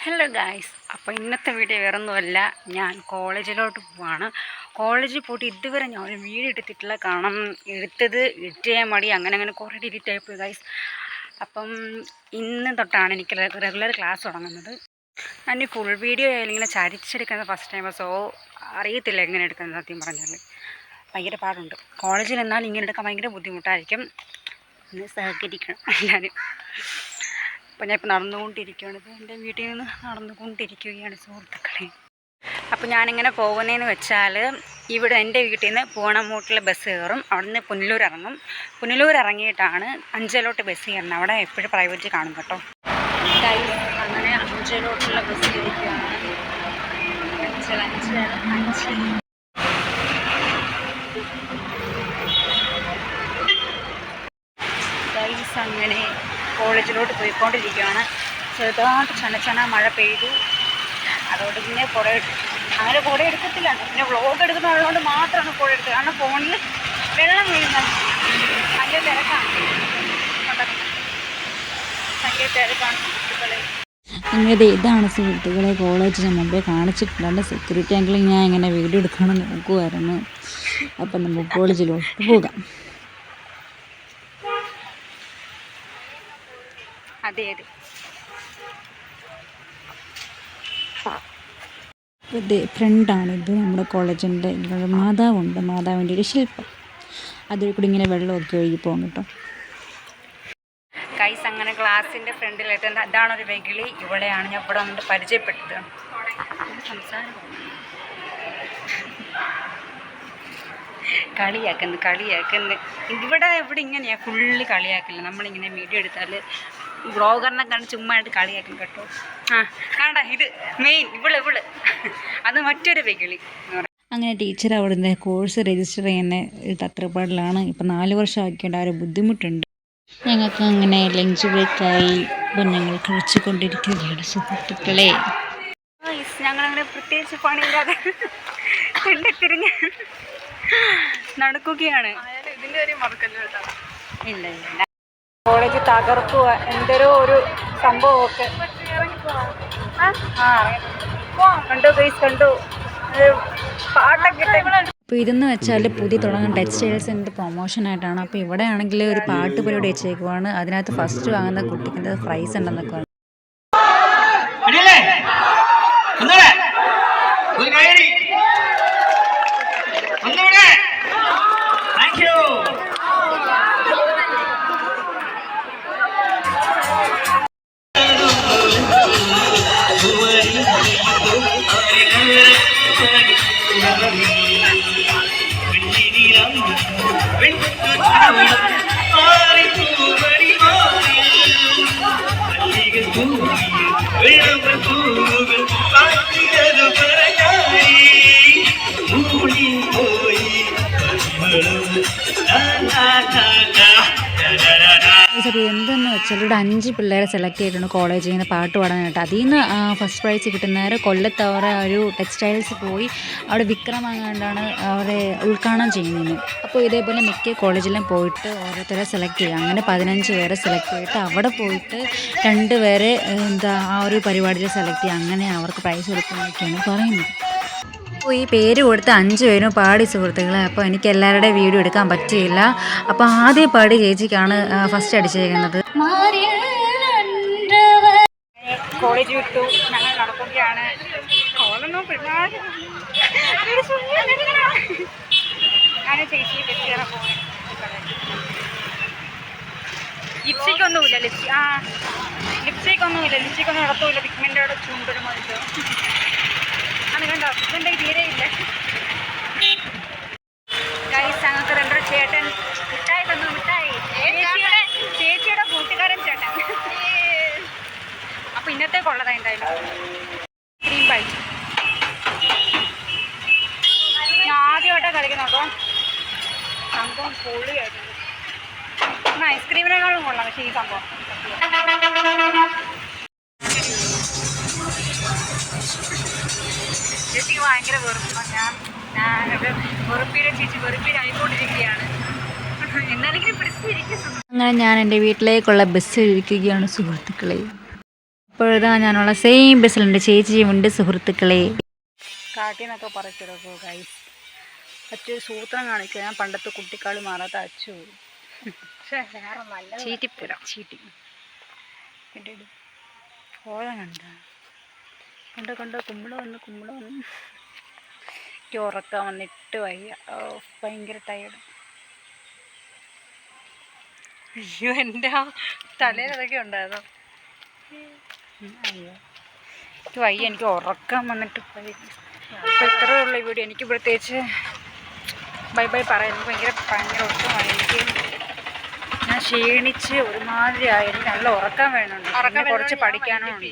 Hello guys, അപ്പോൾ ഇന്നത്തെ video വേറൊന്നുമല്ല. ഞാൻ കോളേജിലോട്ട് പോവാണ്. കോളേജിൽ പോയിട്ട് ഇതുവരെ ഞാൻ ഒരു വീഡിയോ എടുത്തിട്ടില്ല. കാരണം എഡിറ്റ് ചെയ്യാൻ മടി, അങ്ങനെ കുറേ ഡിലീറ്റ് ആയിപ്പോയി ഗായ്സ്. അപ്പം ഇന്ന് തൊട്ടാണ് എനിക്ക് റെഗുലർ ക്ലാസ് തുടങ്ങുന്നത്. ഞാൻ ഈ ഫുൾ വീഡിയോ ആയാലും ഇങ്ങനെ ചരിച്ചെടുക്കുന്നത് ഫസ്റ്റ് ടൈം. സോ അറിയത്തില്ല എങ്ങനെ എടുക്കുന്നത്. സത്യം പറഞ്ഞാൽ ഭയങ്കര പാടുണ്ട്. കോളേജിൽ എന്നാൽ ഇങ്ങനെ എടുക്കാൻ ഭയങ്കര ബുദ്ധിമുട്ടായിരിക്കും. ഇന്ന് സഹകരിക്കണം എല്ലാവരും. അപ്പോൾ ഞാൻ ഇപ്പോൾ നടന്നുകൊണ്ടിരിക്കുകയാണ്. ഇപ്പോൾ എൻ്റെ വീട്ടിൽ നിന്ന് നടന്നുകൊണ്ടിരിക്കുകയാണ് സുഹൃത്തുക്കളെ. അപ്പോൾ ഞാനിങ്ങനെ പോകുന്നതെന്ന് വെച്ചാൽ, ഇവിടെ എൻ്റെ വീട്ടിൽ നിന്ന് പൂവണമൂട്ടിൽ ബസ് കയറും. അവിടെ നിന്ന് പുനലൂർ ഇറങ്ങും. പുനലൂർ ഇറങ്ങിയിട്ടാണ് അഞ്ചലോട്ട് ബസ് കയറുന്നത്. അവിടെ എപ്പോഴും പ്രൈവറ്റ് കാണും കേട്ടോ. അങ്ങനെ അഞ്ചലോട്ടുള്ള ബസ് കയറിക്കുകയാണ്. അങ്ങനെ കോളേജിലോട്ട് പോയിക്കൊണ്ടിരിക്കുകയാണ്. ചെറുതായിട്ട് ചണച്ചണ മഴ പെയ്തു. അതുകൊണ്ട് പിന്നെ അങ്ങനെ കുട എടുക്കത്തില്ല. പിന്നെ വ്ളോഗ് എടുക്കുന്നതുകൊണ്ട് മാത്രമാണ് കുട എടുത്തത്. കാരണം ഫോണിൽ വെള്ളം വീഴുന്നത് ഭയങ്കര തിരക്കാണ്. ഭയങ്കര തിരക്കാണ് സുഹൃത്തുക്കളെ. അങ്ങനെ ഇതാണ് സുഹൃത്തുക്കളെ, കോളേജിന് മുമ്പേ കാണിച്ചിട്ടുണ്ട്. സെക്യൂരിറ്റി ആംഗിളിൽ ഞാൻ ഇങ്ങനെ വീഡിയോ എടുക്കണമെന്ന് നോക്കുമായിരുന്നു. അപ്പം നമുക്ക് കോളേജിലോട്ട് പോകാം. അതെ ഇത് ഫ്രണ്ടാണിത്. നമ്മുടെ കോളേജിൻ്റെ മാതാവുണ്ട്. മാതാവിൻ്റെ ഒരു ശില്പം. അതിൽ കൂടി ഇങ്ങനെ വെള്ളമൊക്കെ ഒഴുകി പോകും കേട്ടോ. ഗൈസ്, അങ്ങനെ ക്ലാസ്സിൻ്റെ ഫ്രണ്ടിലായിട്ട് അതാണൊരു വെകിളി. ഇവളെയാണ് ഞാൻ ഇവിടെ വന്നിട്ട് പരിചയപ്പെട്ടത്. സംസാരം കളിയാക്കുന്നു. ഇവിടെ ഇങ്ങനെയാണ് ഫുള്ള് കളിയാക്കില്ല. നമ്മളിങ്ങനെ വീഡിയോ എടുത്താൽ ബ്ലോഗറിനെ കണ്ട് ചുമ്മാ ആയിട്ട് കളിയാക്കും കേട്ടോ. കാണണ്ട, ഇത് മെയിൻ ഇവള് അത് മറ്റൊരു വെകിളി. അങ്ങനെ ടീച്ചർ അവിടുന്ന് കോഴ്സ് രജിസ്റ്റർ ചെയ്യുന്ന തത്രപ്പാടിലാണ്. ഇപ്പം 4 വർഷം ആക്കിയിട്ട് ആ ഒരു ബുദ്ധിമുട്ടുണ്ട്. ഞങ്ങൾക്ക് അങ്ങനെ ലഞ്ച് ബ്രേക്കായി. ഇപ്പം ഞങ്ങൾ കഴിച്ചുകൊണ്ടിരിക്കുകയാണ് സുഹൃത്തുക്കളെ. ഞങ്ങളങ്ങനെ പ്രത്യേകിച്ച് പണിയില്ലാതെ തിരിഞ്ഞ് നടക്കുകയാണ്. ഇതിൻ്റെ ഒരു മറക്കല്ലോ. ഇല്ല, കോളേജ് തകർക്കുക എന്തൊരു ഒരു സംഭവമൊക്കെ കണ്ടു ഗൈസ്, കണ്ടു പാട്ടൊക്കെ. അപ്പോൾ ഇതെന്ന് വെച്ചാൽ പുതിയ തുടങ്ങുന്ന ടെക്സ്റ്റൈൽസിൻ്റെ പ്രൊമോഷനായിട്ടാണ്. അപ്പോൾ ഇവിടെ ആണെങ്കിൽ ഒരു പാട്ട് പരിപാടി വെച്ചേക്കുവാണ്. അതിനകത്ത് ഫസ്റ്റ് വാങ്ങുന്ന കുട്ടിക്ക് പ്രൈസ് ഉണ്ടെന്നൊക്കെ പറഞ്ഞു. അപ്പോൾ എന്തെന്ന് വെച്ചാൽ ഇവിടെ 5 പിള്ളേരെ സെലക്ട് ചെയ്തിട്ടുണ്ട് കോളേജിൽ നിന്ന് പാട്ട് പാടാനായിട്ട്. അതിൽ നിന്ന് ഫസ്റ്റ് പ്രൈസ് കിട്ടുന്നവരെ കൊല്ലത്ത് അവരെ ഒരു ടെക്സ്റ്റൈൽസ് പോയി അവിടെ വിക്രം അങ്ങാണ്ടാണ് അവരെ ഉദ്ഘാടനം ചെയ്യുന്നത്. അപ്പോൾ ഇതേപോലെ മിക്ക കോളേജിലും പോയിട്ട് ഓരോരുത്തരെ സെലക്ട് ചെയ്യുക. അങ്ങനെ 15 പേരെ സെലക്ട് ചെയ്തിട്ട് അവിടെ പോയിട്ട് 2 പേരെ ആ ഒരു പരിപാടിയിൽ സെലക്ട് ചെയ്യുക. അങ്ങനെ അവർക്ക് പ്രൈസ് കൊടുക്കുന്നതൊക്കെയാണ് പറയുന്നത്. അപ്പോൾ ഈ പേര് കൊടുത്ത് 5 പേരും പാടി സുഹൃത്തുക്കളെ. അപ്പോൾ എനിക്ക് എല്ലാവരുടെയും വീഡിയോ എടുക്കാൻ പറ്റിയില്ല. അപ്പോൾ ആദ്യം പാടി ചേച്ചിക്കാണ് ഫസ്റ്റ് അടിച്ചേക്കുന്നത്. കോളേജ് വിട്ടു ഞങ്ങൾ നടക്കുകയാണ്. ഞാൻ ചേച്ചി ബസ് കയറാൻ പോകുന്നത്. ലിപ്സ്റ്റിക്കൊന്നുമില്ല. ലിപ്സ്റ്റിക്കൊന്നും ഇടത്തുമില്ല. പിഗ്മെൻ്റോടെ ചൂണ്ടൊരു മതിച്ചോ. അത് കണ്ടോ, പിഗ്മെൻ്റ് തീരെ ഇല്ല. ഗൈസ്, ഞങ്ങൾക്ക് 2 ചേട്ടൻ മിഠായി തന്നു. ചേച്ചിയുടെ കൂട്ടുകാരൻ ചേട്ടൻ. അപ്പോൾ ഇന്നത്തേക്കുള്ളതാണ് എന്തായാലും ക്രീം പൈ. ഞാൻ ആദ്യമായിട്ടാണ് കളിക്കുന്നത് കേട്ടോ. സംഭവം പൊളിയായിട്ടുണ്ട്. ഐസ്ക്രീമിനേക്കാളും കൊള്ളാം പക്ഷേ ഈ സംഭവം. ചേച്ചിക്ക് ഭയങ്കര വെറുപ്പാണ്. ഞാനത് വെറുപ്പിലായിക്കൊണ്ടിരിക്കുകയാണ്. എന്നാലെങ്കിലും പിടിച്ചിരിക്കും. അങ്ങനെ ഞാൻ എൻ്റെ വീട്ടിലേക്കുള്ള ബസ്സിൽ ഇരിക്കുകയാണ് സുഹൃത്തുക്കളെ. ഇപ്പോഴാ ഞാനുള്ള സെയിം ബസ്സിലുണ്ട്, ചേച്ചിയുമുണ്ട് സുഹൃത്തുക്കളെ. കാട്ടിൽ നിന്നൊക്കെ പറിച്ചെടുക്കൂ ഗൈസ്. അച്ചു സൂത്രം കാണിക്കുക, ഞാൻ പണ്ടത്തെ കുട്ടിക്കാളി മാറാത്ത അച്ചു. ചീറ്റിപ്പുര ചീറ്റി ഓളം കണ്ട കുമ്പിള വന്ന് എനിക്ക് ഉറക്കാൻ വന്നിട്ട് വയ്യ. ഭയങ്കര ടയർഡ്. അയ്യോ എൻ്റെ ആ തലയിൽ അതൊക്കെ ഉണ്ടായിരുന്നോ? അയ്യോ എനിക്ക് വയ്യ, എനിക്ക് ഉറക്കാൻ വന്നിട്ട് പോയി. അപ്പോൾ ഇത്രയേ ഉള്ളൂ ഈ വീഡിയോ. എനിക്ക് പ്രത്യേകിച്ച് ബൈ ബൈ പറയാം. എനിക്ക് ഭയങ്കര ഒട്ടുമായി. ഞാൻ ക്ഷീണിച്ച് ഒരുമാതിരി ആയി. എനിക്ക് നല്ല ഉറക്കം വേണമുണ്ട്, കുറച്ച് പഠിക്കാനും ഉണ്ട്.